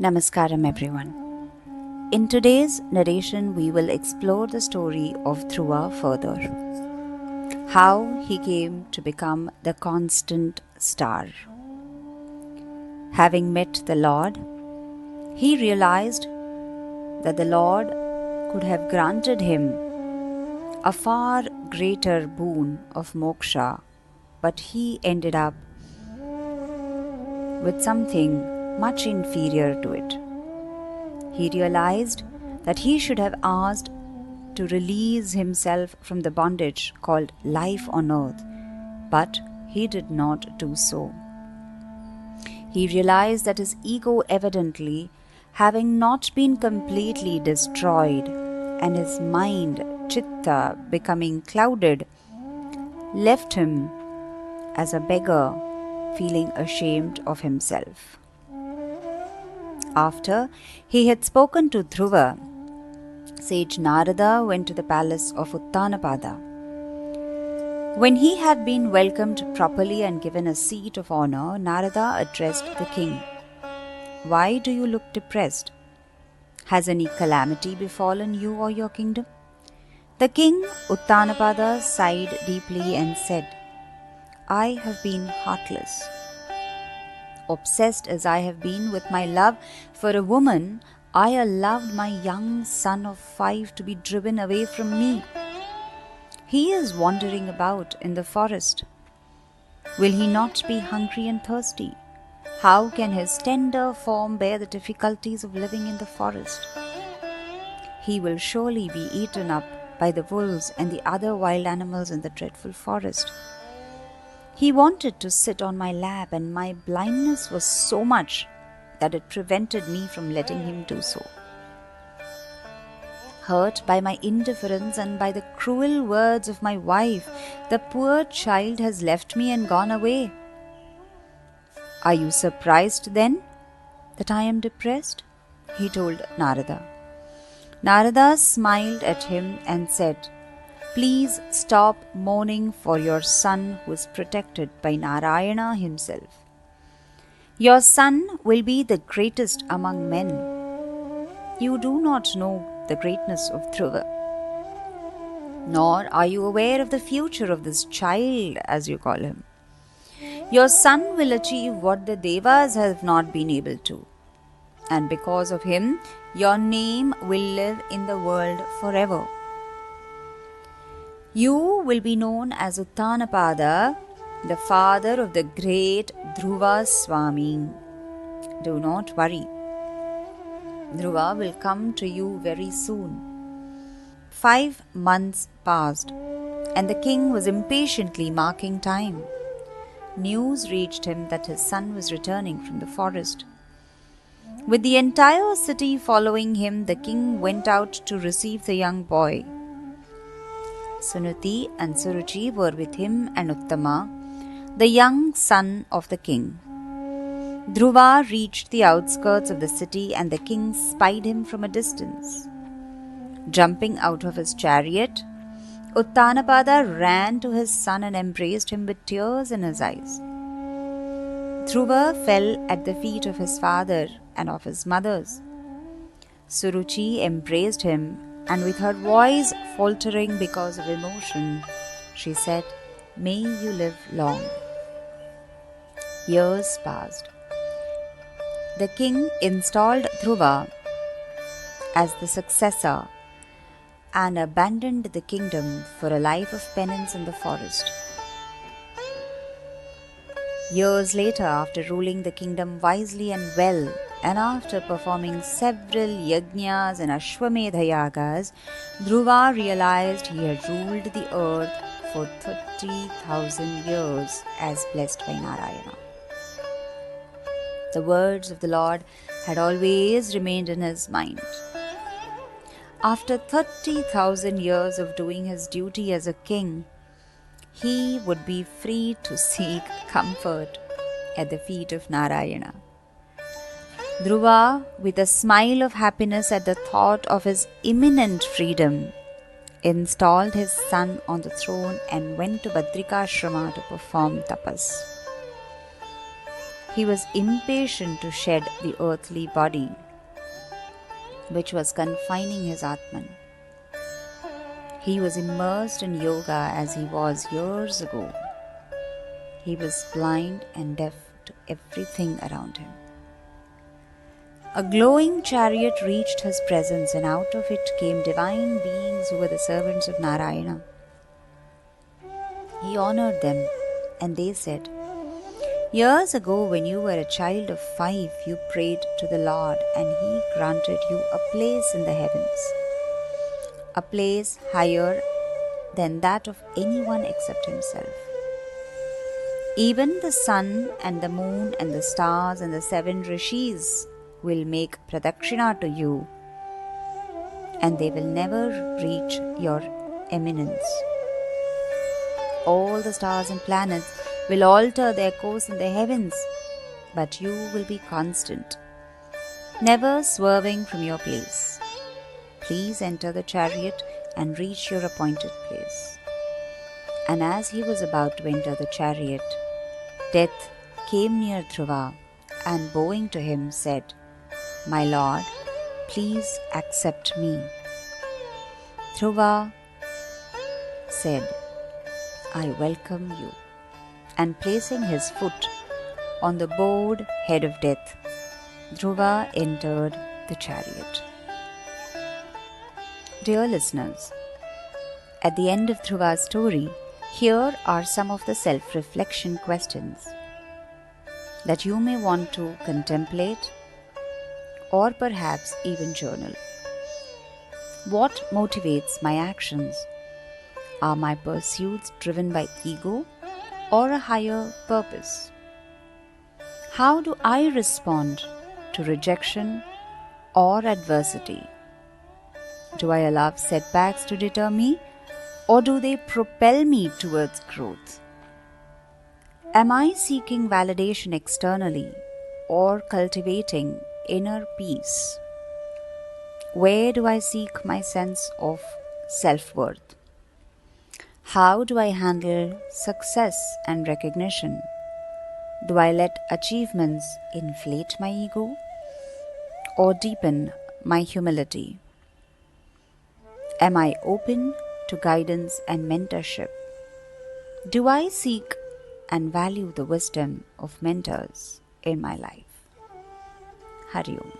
Namaskaram everyone. In today's narration, we will explore the story of Dhruva further. How he came to become the constant star. Having met the Lord, he realized that the Lord could have granted him a far greater boon of moksha, but he ended up with something much inferior to it. He realized that he should have asked to release himself from the bondage called life on earth, but he did not do so. He realized that his ego, evidently, having not been completely destroyed, and his mind, chitta, becoming clouded, left him as a beggar, feeling ashamed of himself. After he had spoken to Dhruva, sage Narada went to the palace of Uttanapada. When he had been welcomed properly and given a seat of honor, Narada addressed the king. "Why do you look depressed? Has any calamity befallen you or your kingdom?" The king, Uttanapada, sighed deeply and said, "I have been heartless. Obsessed as I have been with my love for a woman, I allowed my young son of 5 to be driven away from me. He is wandering about in the forest. Will he not be hungry and thirsty? How can his tender form bear the difficulties of living in the forest? He will surely be eaten up by the wolves and the other wild animals in the dreadful forest. He wanted to sit on my lap, and my blindness was so much that it prevented me from letting him do so. Hurt by my indifference and by the cruel words of my wife, the poor child has left me and gone away. Are you surprised then that I am depressed?" he told Narada. Narada smiled at him and said, "Please stop mourning for your son who is protected by Narayana himself. Your son will be the greatest among men. You do not know the greatness of Dhruva, nor are you aware of the future of this child, as you call him. Your son will achieve what the Devas have not been able to, and because of him, your name will live in the world forever. You will be known as Uttanapada, the father of the great Dhruva Swami. Do not worry. Dhruva will come to you very soon." 5 months passed, and the king was impatiently marking time. News reached him that his son was returning from the forest. With the entire city following him, the king went out to receive the young boy. Sunuti and Suruchi were with him, and Uttama, the young son of the king. Dhruva reached the outskirts of the city, and the king spied him from a distance. Jumping out of his chariot, Uttanapada ran to his son and embraced him with tears in his eyes. Dhruva fell at the feet of his father and of his mothers. Suruchi embraced him, and with her voice faltering because of emotion, she said, "May you live long." Years passed. The king installed Dhruva as the successor and abandoned the kingdom for a life of penance in the forest. Years later, after ruling the kingdom wisely and well, and after performing several yajnas and Ashwamedha yagas, Dhruva realized he had ruled the earth for 30,000 years as blessed by Narayana. The words of the Lord had always remained in his mind. After 30,000 years of doing his duty as a king, he would be free to seek comfort at the feet of Narayana. Dhruva, with a smile of happiness at the thought of his imminent freedom, installed his son on the throne and went to Badrikashrama to perform tapas. he was impatient to shed the earthly body which was confining his Atman. He was immersed in yoga as he was years ago. He was blind and deaf to everything around him. A glowing chariot reached his presence, and out of it came divine beings who were the servants of Narayana. He honored them, and they said, "Years ago, when you were a child of 5, you prayed to the Lord, and He granted you a place in the heavens, a place higher than that of anyone except Himself. Even the sun and the moon and the stars and the 7 rishis will make pradakshina to you, and they will never reach your eminence. All the stars and planets will alter their course in the heavens, but you will be constant, never swerving from your place. Please enter the chariot and reach your appointed place." And as he was about to enter the chariot, Death came near Dhruva and, bowing to him, said, "My lord, please accept me." Dhruva said, "I welcome you." And placing his foot on the bowed head of Death, Dhruva entered the chariot. Dear listeners, at the end of Dhruva's story, here are some of the self-reflection questions that you may want to contemplate or perhaps even journal. What motivates my actions? Are my pursuits driven by ego or a higher purpose? How do I respond to rejection or adversity? Do I allow setbacks to deter me, or do they propel me towards growth? Am I seeking validation externally or cultivating inner peace? Where do I seek my sense of self-worth? How do I handle success and recognition? Do I let achievements inflate my ego or deepen my humility? Am I open to guidance and mentorship? Do I seek and value the wisdom of mentors in my life? Hari Om.